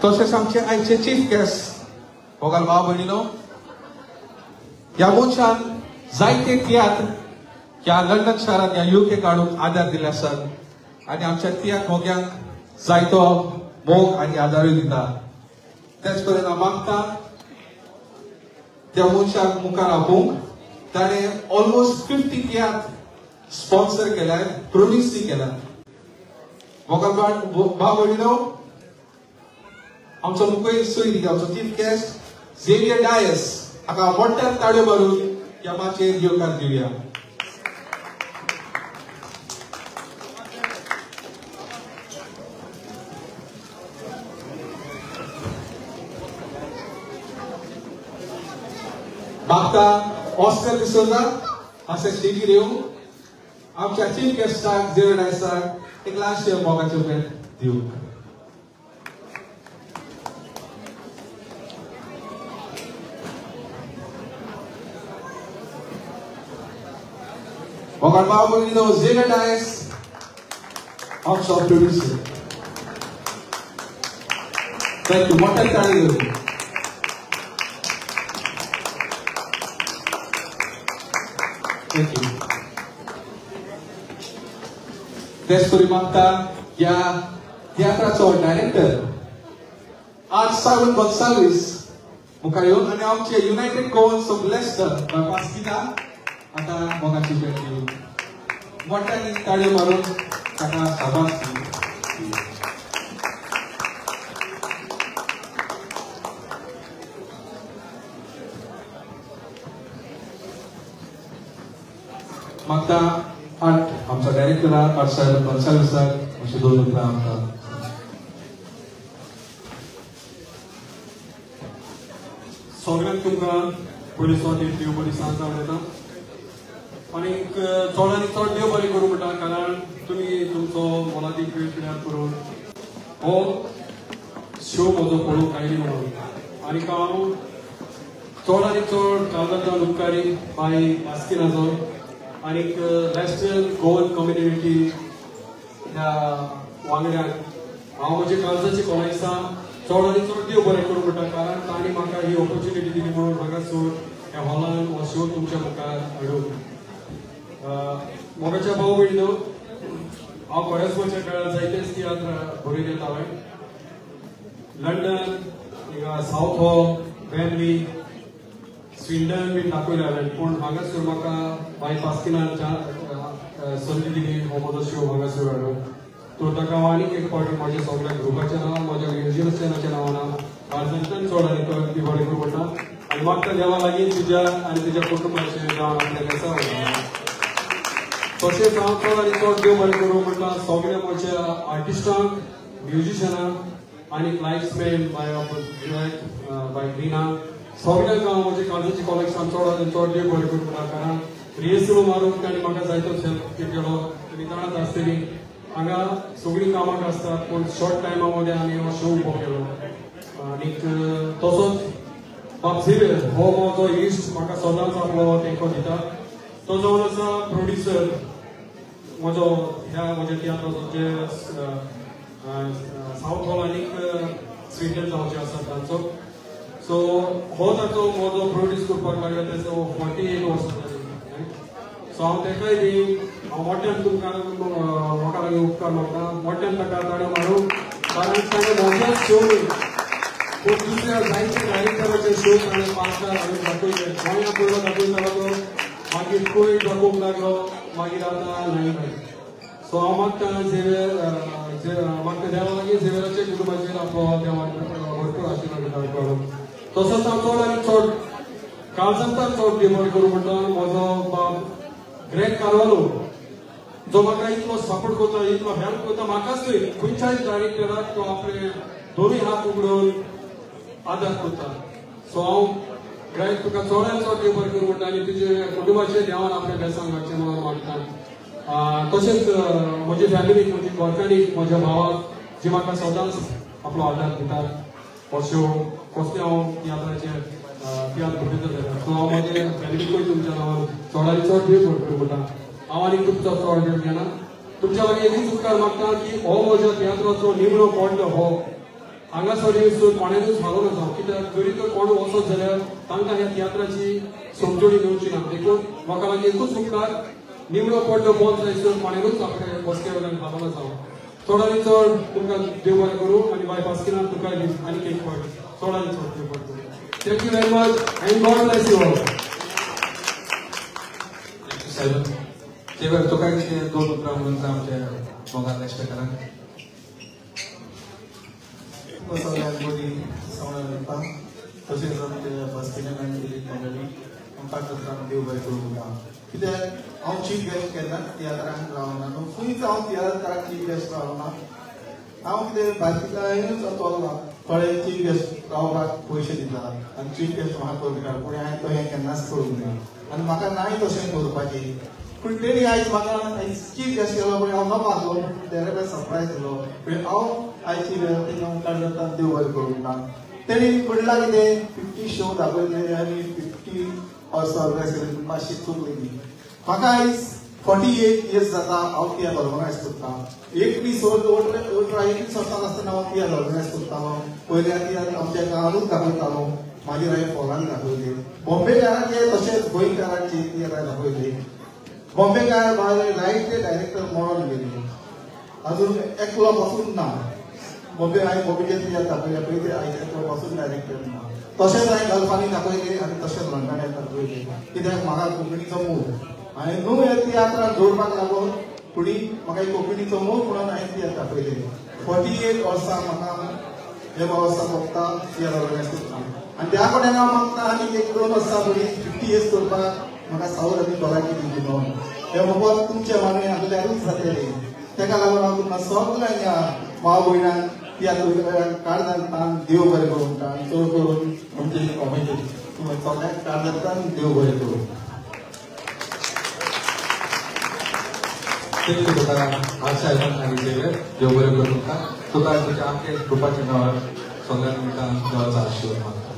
तसेच आमचे आयचे चीफ गेस्ट भोगाल भाव भयणीनो, ह्या मनशान जायते तियात्र ह्या लंडन शारात ह्या UK काडूंक आदार दिले आसात आनी आमच्या तियात्र मोग्यांक जायतो मोग आनी आदारूय दिता. तेच परेन हांव मागता त्या मनशाक मुखार हाडूंक. ताणें ऑलमोस्ट 50 तियात्र स्पॉन्सर केल्यात, प्रोड्यूसय केल्यात. भोगाल भाव भयणीनो, आमचो मुखेल सोयरी आमचो चीफ गेस्ट झेवियर डायस हाका मोठ्यान ताळयो मारून ह्या माचयेर येवकार दिवया. मागता ऑस्कर डिसोजा हांगा स्टेजीर येवं आमच्या चीफ गेस्टाक झेवियर डायसाक एक लास्ट मोगाचें भेट दिवंक. भोगाल भाव भयणीनो, झेवियर डायस आमचो प्रोड्युसर. थँक्यू. मोठ्यान ताळयो दिवं. थँक्यू. तेच परी मागता ह्या तियात्राचो डायरेक्टर आज सायमन गोन्साल्वीस मुखार येवन आनी आमचे युनायटेड कोवन्स ऑफ लेस्टर पास्किता आता मोगाची भेट दिवं. मोठ्यान ताळयो मारून ताका शाबास दिवं. मागता आठ आमचा डायरेक्टर आठ सायमन गोन्साल्वीसाक अशें दोन उतरां आमकां. सगळ्यांक तुमकां पयली स्वाती देव बरी सांगता उलयता आनी चडांनी चड देव बरें करूं म्हणटा, कारण तुमी तुमचो मोलादीक वेळ पिड्यार करून हो शो म्हजो पळोवंक आयली म्हणून. आनी हांव चडांनी चड काळजांतल्यान उपकारी बाय पास्किनाचो आनी वेस्टर्न गोवन कम्युनिटी ह्या वांगड्यांक हांव म्हजे काळजाची खोलायसा चडांनी चड देव बरें करूं म्हणटा, कारण तांणी म्हाका ही ऑपॉर्च्युनिटी दिली म्हणून हांगासर ह्या हॉलान हो शो तुमच्या मुखार हाडूंक. मोगाच्या भाव भयणीनो, हांव बऱ्याच वर्सां काळार जायतेच तियात्र बरयलें हांवें. London, south hall, Wembley, Sweden bin दाखयलें हांवें, पूण हांगासर म्हाका बाय पास्किनान संदी दिली हो म्हजो शो हांगासर हाडूंक. तो ताका हांव आनीक एक फावटी म्हाज्या सगळ्या ग्रुपाचें नांव, म्हाज्या म्युजियम्साच्या नांवान काळजांतल्यान चड आनी चड ती बरें करूं म्हणटा आनी म्हाका देवा लागीं तुज्या आनी तुज्या कुटुंबाचें जावन आपल्या देसा वयता. तशेंच हांव चड आनी चड देव बरें करूं म्हणटा सगळ्या म्हज्या आर्टिस्टांक, म्युजिशियनांक आनी लायट्समॅन बाय ग्रिना सगळ्यांक हांव म्हजे काळजाची कॉलेक्शन चड आनी चड देव बरें करूं म्हणटा, कारण रिहर्सल मारूंक ताणें म्हाका जायतो हेल्प केलो. तुमी जाणात आसतली हांगा सगळीं कामाक आसतात, पूण शॉर्ट टायमा मदें आमी हो शो उबो केलो. आनीक तसोच बाब झेवियर हो म्हजो इश्ट म्हाका सदांच आपलो तेंको दिता. तो जावन आसा प्रोड्युसर म्हजो ह्या म्हज्या तियात्राचो जे साउथ हॉल आनीक स्विडन जावचे आसा तांचो. सो हो ताचो म्हजो प्रोड्यूस करपाक लागला तेचो 48 वर्सां जाली. सो हांव तेकाय बी हांव मोठ्यान तुमकां म्हाका लागीं उपकार मागता, मोठ्यान ताका ताळयो मारूं, कारण ताणें म्हज्याच शो पूण दुसऱ्या जायते डायरेक्टराचे शो ताणें 5 हांवें दाखयले. गोंया पयलो दाखयतालो तो, मागीर कोयट दाखोवंक लागलो, मागीर आतां नायिक. सो हांव मागता झेवियर म्हाका देवा लागीं झेवियराच्या कुटुंबाचेर आपलो देवान भरपूर आशिर्वाद दिता. तसोच हांव चड आनी चड काळजांतल्यान चड देव बरें करूं म्हणटा म्हजो बाब ग्रेग कार्वालो, जो म्हाका इतलो सपोर्ट करता, इतलो हेल्प करता. म्हाकाच न्हय, खंयच्याय डायरेक्टराक तो आपले दोनूय हात उगडून आदार करता. सो हांव ग्रेग तुका चडांत चड देव बरें करूं म्हणटा आनी तुजे कुटुंबाचेर देवान आपल्या बेसांक घालचें म्हणून मागता. तशेंच म्हजे फॅमिलीक, म्हजी घरकान्नीक, म्हज्या भावाक जी म्हाका सदांच आपलो आदार दितात. हो शो कसले हांव तियात्राचेर तियात्र बरयता जाल्यार सो हांव म्हाजे फॅमिलीकूय तुमच्या नांवान चडांनी चड देव बरें करूं म्हणटा. हांव आनीक तुमचो चड वेळ घेना. तुमच्या लागीं एकूच उपकार मागता की हो म्हज्या तियात्राचो निमणो पॉयंट हो हांगासर येवसून कोणाकूच हालो नजो कित्याक जरी तर कोण वचत जाल्यार तांकां ह्या तियात्राची समजणी मेळची ना देखून म्हाका लागीं एकूच उपकार निमणो पडलो बंद जायसर कोणाकूच आपले बसके वयल्यान हालो नजो चडांनी चड तुमकां देव बरें करूं आनी बाय बास्किनान तुका आनी एक फावट चडांनी चड देव बरें करूं. Thank you very much and God bless you all. Thank you, Simon. जेव्हा तुका कितें दोन उतरां म्हणून आमच्या मोगान स्पेकरान सगळ्यांत बरी सवय जाता तशेंच आमच्या बसकेन आनी दिल्ली मंडळी आमकां करता देव बरें करूं तुका कित्याक हांव चीफ गेस्ट केन्ना तियात्रांक रावना न्हू खंयच हांव तियात्राक चीफ गेस्ट रावना हांव कितें बाकीच्यानूच चलना थोडे चीफ गेस्ट रावपाक पयशे दितात आनी चीफ गेस्ट म्हाका करता पूण हांवें तशें केन्नाच करूंक ना आनी म्हाका नाय तशें करपाचें पूण तेणी आयज म्हाका चीफ गेस्ट केलो पूण हांव नाका आसलो तेरे सरप्रायज दिलो पूण हांव आयज चीफ गेस्ट हांव जाता देव बरें करूं ना तेणी म्हणलां कितें 50 शो दाखयले आनी 50 हॉर्स ऑर्गनायज केले मातशी चुकली ती म्हाका आयज 48 इयर्स जाता हांव तियात्र ऑर्गनायज करता एक दीस एक वर्सां आसतना हांव तियात्र ऑर्गनायज करतालो पयलीं तियात्र आमच्या गांवांतूच दाखयतालो मागीर हांवें फॉलान दाखयले बॉम्बेकारांचे तशेंच गोंयकारांचे तियात्र दाखयले बॉम्बेकार बाय जायते डायरेक्टर मरोन गेले अजून एकलो पासून ना बॉम्बे हांवें बॉम्बेचे तियात्र दाखयले पळय ते आयज एकलो पासून डायरेक्टर ना तशेंच हांवें गल्फांनी दाखयले आनी तशेंच लंडनाक दाखयले कित्याक म्हाका कोंकणीचो मूळ हांवें न्हू ह्या तियात्राक जोडपाक लागून फुडें म्हाका एक कोंकणीचो मूळ म्हणून हांवें तियात्र दाखयले 48 वर्सां म्हाका हे वर्सां फक्त तियात्र ऑर्गनायज करता आनी त्या कडेन हांव मागता आनी एक 2 वर्सां फुडें 50 इयर्स करपाक म्हाका सावध आनी भलायकी दिली म्हणून हे मोबायल तुमचे मागणी आसल्यारूच जातले तेका लागून हांव तुमकां सगळ्यांक भाव भयणांक तियात्र काळजांतान देव बरें करूं म्हणटा चड करून आमची कॉमेडी सगळ्यांक काळजांतान देव बरें करूं. Thank you, तुका आज सायबन आनी जेवे देव बरें करूं तुका तुका तुज्या आमच्या ग्रुपाच्या नांवार सगळ्यांक देवाचो आशिर्वाद मागता.